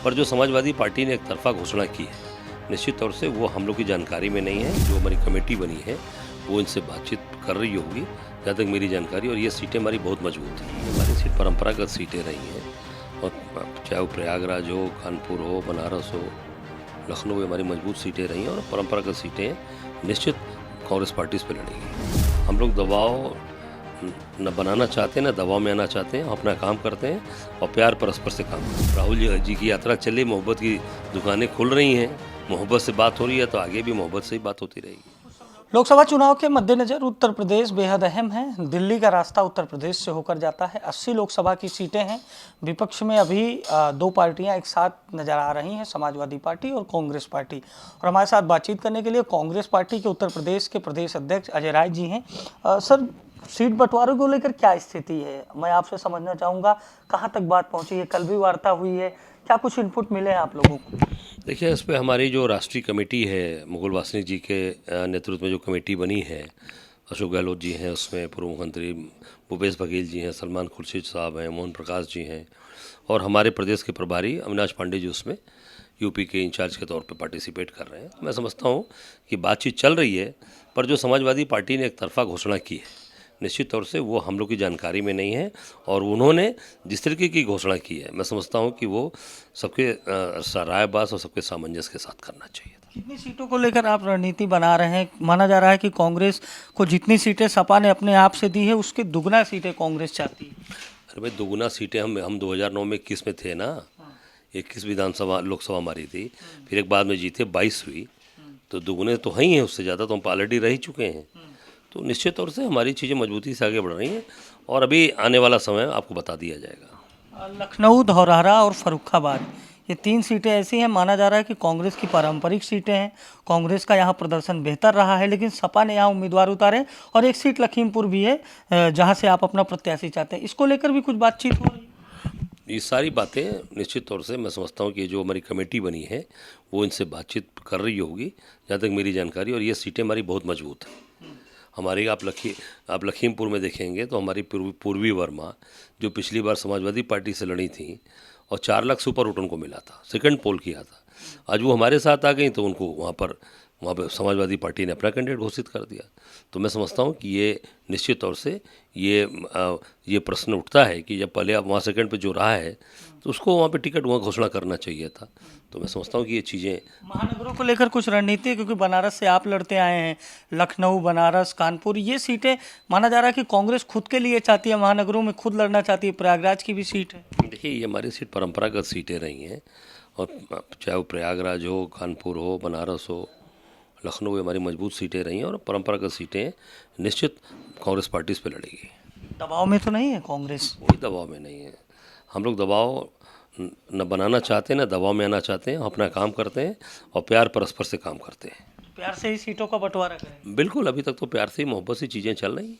पर जो समाजवादी पार्टी ने एक तरफा घोषणा की है, निश्चित तौर से वो हम लोग की जानकारी में नहीं है। जो हमारी कमेटी बनी है वो इनसे बातचीत कर रही होगी, जहाँ तक मेरी जानकारी। और ये सीटें हमारी बहुत मजबूत हैं। हमारी सीट परंपरागत सीटें रही हैं, और चाहे वो प्रयागराज हो, कानपुर हो, बनारस हो, लखनऊ, हमारी मजबूत सीटें रही हैं और परंपरागत सीटें निश्चित कांग्रेस पार्टी इस पर लड़ेगी। हम लोग दबाव न बनाना चाहते हैं, न दबाव में आना चाहते हैं। हम अपना काम करते हैं और प्यार परस्पर से काम करते हैं। राहुल जी की यात्रा चली, मोहब्बत की दुकानें खुल रही हैं, मोहब्बत से बात हो रही है, तो आगे भी मोहब्बत से ही बात होती रहेगी। लोकसभा चुनाव के मद्देनजर उत्तर प्रदेश बेहद अहम है। दिल्ली का रास्ता उत्तर प्रदेश से होकर जाता है। 80 लोकसभा की सीटें हैं। विपक्ष में अभी दो पार्टियां एक साथ नजर आ रही हैं, समाजवादी पार्टी और कांग्रेस पार्टी। और हमारे साथ बातचीत करने के लिए कांग्रेस पार्टी के उत्तर प्रदेश के प्रदेश अध्यक्ष अजय राय जी हैं। सर, सीट बंटवारे को लेकर क्या स्थिति है, मैं आपसे समझना चाहूँगा। कहाँ तक बात पहुँची है? कल भी वार्ता हुई है, क्या कुछ इनपुट मिले हैं आप लोगों को? देखिए, इस पर हमारी जो राष्ट्रीय कमेटी है, मुकुल वासनिक जी के नेतृत्व में जो कमेटी बनी है, अशोक गहलोत जी हैं उसमें, पूर्व मुख्यमंत्री भूपेश बघेल जी हैं, सलमान खुर्शीद साहब हैं, मोहन प्रकाश जी हैं, और हमारे प्रदेश के प्रभारी अविनाश पांडे जी उसमें यूपी के इंचार्ज के तौर पे पार्टिसिपेट कर रहे हैं। मैं समझता हूँ कि बातचीत चल रही है, पर जो समाजवादी पार्टी ने एक तरफा घोषणा की है, निश्चित तौर से वो हम लोग की जानकारी में नहीं है। और उन्होंने जिस तरीके की घोषणा की है, मैं समझता हूँ कि वो सबके रायबास और सबके सामंजस्य के साथ करना चाहिए था। कितनी सीटों को लेकर आप रणनीति बना रहे हैं? माना जा रहा है कि कांग्रेस को जितनी सीटें सपा ने अपने आप से दी है, उसके दुगना सीटें कांग्रेस चाहती है। अरे भाई, दोगुना सीटें हम 2009 में 21 में थे ना। 21 विधानसभा लोकसभा हमारी थी, फिर एक बाद में जीते 22 हुई, तो दुगुने तो हैं ही हैं। उससे ज़्यादा तो हम ऑलरेडी रह ही चुके हैं। तो निश्चित तौर से हमारी चीज़ें मजबूती से आगे बढ़ रही हैं, और अभी आने वाला समय आपको बता दिया जाएगा। लखनऊ, धौरहरा और फर्रुखाबाद, ये तीन सीटें ऐसी हैं, माना जा रहा है कि कांग्रेस की पारंपरिक सीटें हैं। कांग्रेस का यहाँ प्रदर्शन बेहतर रहा है, लेकिन सपा ने यहाँ उम्मीदवार उतारे। और एक सीट लखीमपुर भी है, जहाँ से आप अपना प्रत्याशी चाहते हैं। इसको लेकर भी कुछ बातचीत हो रही है? ये सारी बातें निश्चित तौर से मैं समझता हूँ कि जो हमारी कमेटी बनी है वो इनसे बातचीत कर रही होगी, जहाँ तक मेरी जानकारी। और ये सीटें हमारी बहुत मजबूत हैं। हमारी आप लखीमपुर में देखेंगे तो हमारी पूर्वी वर्मा, जो पिछली बार समाजवादी पार्टी से लड़ी थी और 4 लाख सुपर वोट उनको मिला था, सेकंड पोल किया था, आज वो हमारे साथ आ गई, तो उनको वहाँ पर समाजवादी पार्टी ने अपना कैंडिडेट घोषित कर दिया। तो मैं समझता हूँ कि ये निश्चित तौर से ये प्रश्न उठता है कि जब पहले आप वहाँ सेकंड पे जो रहा है, तो उसको वहाँ पे टिकट वहाँ घोषणा करना चाहिए था। तो मैं समझता हूँ कि ये चीज़ें महानगरों को लेकर कुछ रणनीति है, क्योंकि बनारस से आप लड़ते आए हैं। लखनऊ, बनारस, कानपुर, ये सीटें माना जा रहा है कि कांग्रेस खुद के लिए चाहती है, महानगरों में खुद लड़ना चाहती है। प्रयागराज की भी सीट है। देखिए, ये हमारी सीट परंपरागत सीटें रही हैं, और चाहे वो प्रयागराज हो, कानपुर हो, बनारस हो, लखनऊ, हमारी मजबूत सीटें रही हैं और परंपरागत सीटें निश्चित कांग्रेस पार्टी इस पर लड़ेगी। दबाव में तो नहीं है कांग्रेस? कोई दबाव में नहीं है। हम लोग दबाव न बनाना चाहते हैं, न दबाव में आना चाहते हैं। हम अपना काम करते हैं और प्यार परस्पर से काम करते हैं। प्यार से ही सीटों का बंटवारा करें। बिल्कुल, अभी तक तो प्यार से ही, मोहब्बत से चीज़ें चल रही हैं।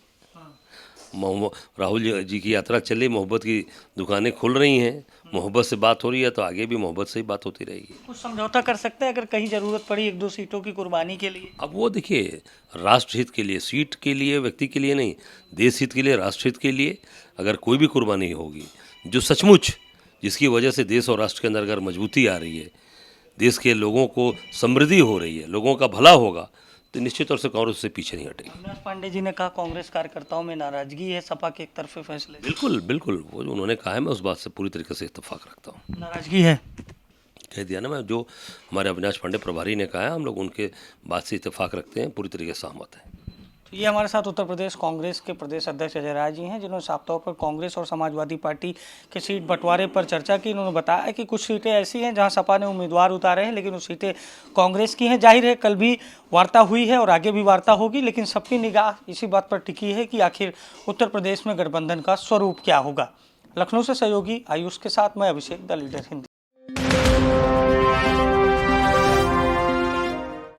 राहुल जी की यात्रा चली, मोहब्बत की दुकानें खुल रही हैं, मोहब्बत से बात हो रही है, तो आगे भी मोहब्बत से ही बात होती रहेगी। कुछ समझौता कर सकते हैं अगर कहीं ज़रूरत पड़ी 1-2 सीटों की कुर्बानी के लिए? अब वो देखिए, राष्ट्रहित के लिए, सीट के लिए, व्यक्ति के लिए नहीं, देश हित के लिए, राष्ट्रहित के लिए अगर कोई भी कुर्बानी होगी, जो सचमुच जिसकी वजह से देश और राष्ट्र के अंदर अगर मजबूती आ रही है, देश के लोगों को समृद्धि हो रही है, लोगों का भला होगा, तो निश्चित तौर से कांग्रेस से पीछे नहीं हटेगी। अविनाश पांडे जी ने कहा कांग्रेस कार्यकर्ताओं में नाराजगी है सपा के एक तरफे फैसले से। बिल्कुल बिल्कुल, वो जो उन्होंने कहा है, मैं उस बात से पूरी तरीके से इत्तेफाक रखता हूँ। नाराजगी है? कह दिया ना मैं, जो हमारे अविनाश पांडे प्रभारी ने कहा है, हम लोग उनके बात से इत्तेफाक रखते हैं, पूरी तरीके से सहमत हैं। तो ये हमारे साथ उत्तर प्रदेश कांग्रेस के प्रदेश अध्यक्ष अजय राय जी हैं, जिन्होंने साफ तौर पर कांग्रेस और समाजवादी पार्टी के सीट बंटवारे पर चर्चा की। इन्होंने बताया कि कुछ सीटें ऐसी हैं जहां सपा ने उम्मीदवार उतारे हैं, लेकिन वो सीटें कांग्रेस की हैं। जाहिर है कल भी वार्ता हुई है और आगे भी वार्ता होगी, लेकिन सबकी निगाह इसी बात पर टिकी है कि आखिर उत्तर प्रदेश में गठबंधन का स्वरूप क्या होगा। लखनऊ से सहयोगी आयुष के साथ मैं अभिषेक, द लीडर हिंदी।